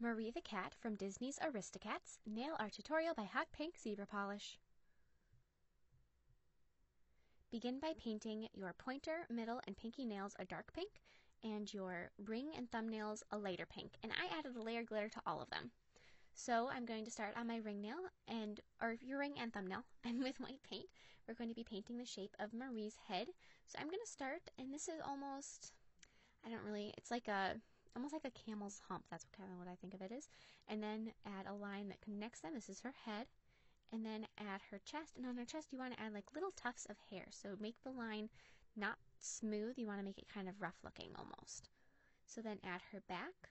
Marie the Cat from Disney's Aristocats, nail art tutorial by Hot Pink Zebra Polish. Begin by painting your pointer, middle, and pinky nails a dark pink, and your ring and thumbnails a lighter pink. And I added a layer glitter to all of them. So I'm going to start on my ring nail, or your ring and thumbnail, and with white paint, we're going to be painting the shape of Marie's head. So I'm going to start, and this is almost, it's like almost like a camel's hump. That's kind of what I think of it as. And then add a line that connects them. This is her head. And then add her chest. And on her chest, you want to add like little tufts of hair. So make the line not smooth. You want to make it kind of rough looking almost. So then add her back.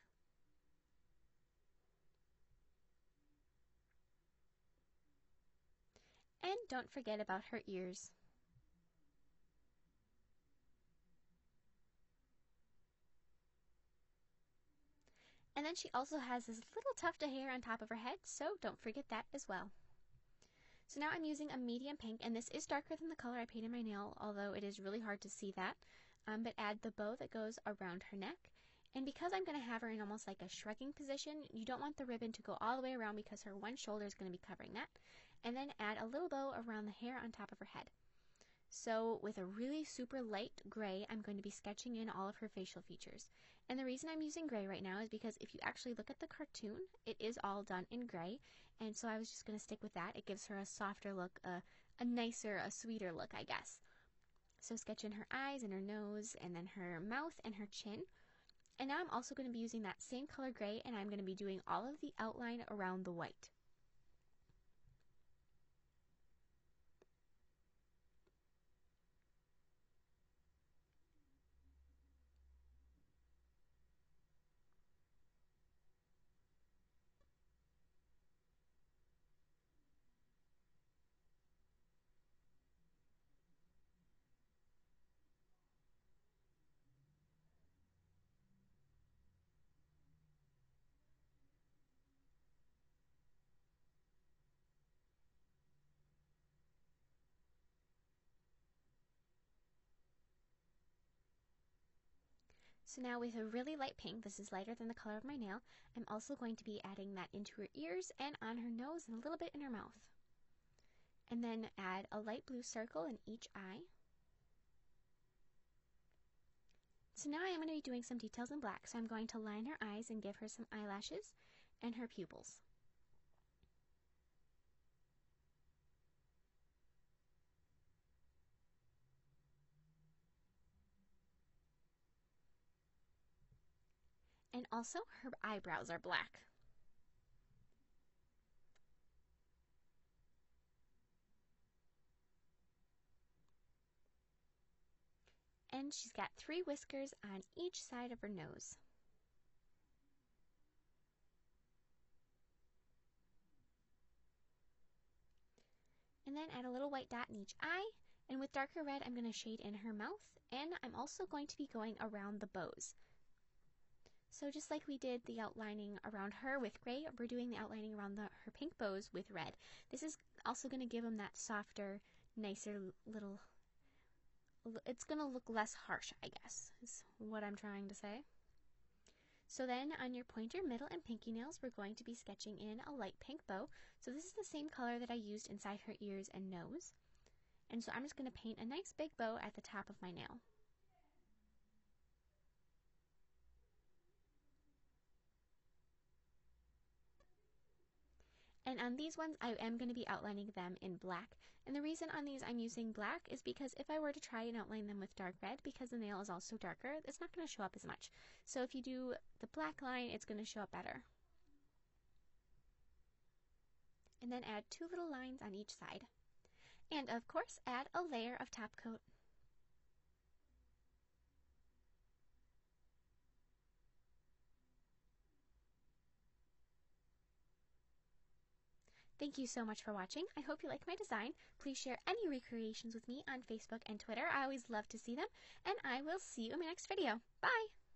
And don't forget about her ears. And then she also has this little tuft of hair on top of her head, so don't forget that as well. So now I'm using a medium pink, and this is darker than the color I painted my nail, although it is really hard to see that. But add the bow that goes around her neck. And because I'm going to have her in almost like a shrugging position, you don't want the ribbon to go all the way around because her one shoulder is going to be covering that. And then add a little bow around the hair on top of her head. So with a really super light gray, I'm going to be sketching in all of her facial features. And the reason I'm using gray right now is because if you actually look at the cartoon, it is all done in gray. And so I was just going to stick with that. It gives her a softer look, a nicer, a sweeter look, I guess. So sketch in her eyes and her nose, and then her mouth and her chin. And now I'm also going to be using that same color gray, and I'm going to be doing all of the outline around the white. So now with a really light pink, this is lighter than the color of my nail, I'm also going to be adding that into her ears and on her nose and a little bit in her mouth. And then add a light blue circle in each eye. So now I am going to be doing some details in black, so I'm going to line her eyes and give her some eyelashes and her pupils. And also, her eyebrows are black. And she's got 3 whiskers on each side of her nose. And then add a little white dot in each eye. And with darker red, I'm going to shade in her mouth. And I'm also going to be going around the bows. So just like we did the outlining around her with gray, we're doing the outlining around her pink bows with red. This is also going to give them that softer, nicer little, it's going to look less harsh, I guess, is what I'm trying to say. So then on your pointer, middle, and pinky nails, we're going to be sketching in a light pink bow. So this is the same color that I used inside her ears and nose. And so I'm just going to paint a nice big bow at the top of my nail. And on these ones, I am going to be outlining them in black. And the reason on these I'm using black is because if I were to try and outline them with dark red, because the nail is also darker, it's not going to show up as much. So if you do the black line, it's going to show up better. And then add 2 little lines on each side. And of course, add a layer of top coat. Thank you so much for watching. I hope you like my design. Please share any recreations with me on Facebook and Twitter. I always love to see them. And I will see you in my next video. Bye!